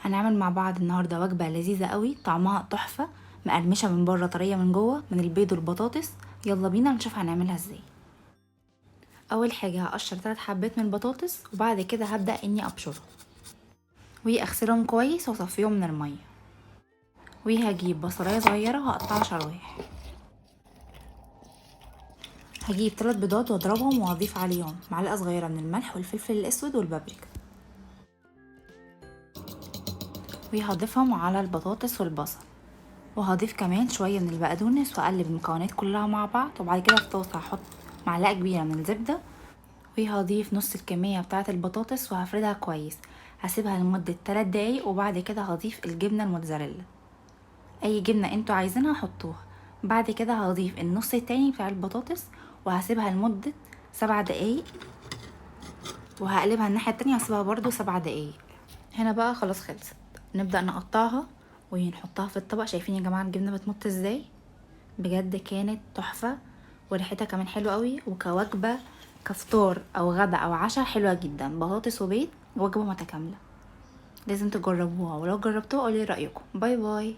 هنعمل مع بعض النهارده وجبه لذيذه قوي، طعمها تحفه، مقرمشه من بره طريه من جوه، من البيض والبطاطس. يلا بينا نشوف هنعملها ازاي. اول حاجه هقشر 3 حبات من البطاطس، وبعد كده هبدا اني ابشرهم واغسلهم كويس واصفيهم من الميه. وهجيب بصلايه صغيره وهقطعها شرايح. هجيب 3 بيضات واضربهم وهضيف عليهم معلقه صغيره من الملح والفلفل الاسود والبابريكا، وهضيفهم على البطاطس والبصل، وهضيف كمان شويه من البقدونس واقلب المكونات كلها مع بعض. وبعد كده في طاسه هحط معلقه كبيره من الزبده، وهضيف نص الكميه بتاعه البطاطس وهفردها كويس. هسيبها لمده 3 دقايق، وبعد كده هضيف الجبنه الموتزاريلا، اي جبنه انتوا عايزينها حطوها. بعد كده هضيف النص التاني بتاع البطاطس وهسيبها لمده 7 دقايق، وهقلبها الناحيه التانية هسيبها برضو 7 دقايق. هنا بقى خلاص خلصت، نبدا نقطعها ونحطها في الطبق. شايفين يا جماعه الجبنه بتمط ازاي؟ بجد كانت تحفه، وريحتها كمان حلوه قوي، وكوجبه كفطار او غدا او عشاء حلوه جدا. بطاطس وبيض، وجبه متكامله، لازم تجربوها، ولو جربتوها قولي رايكم. باي باي.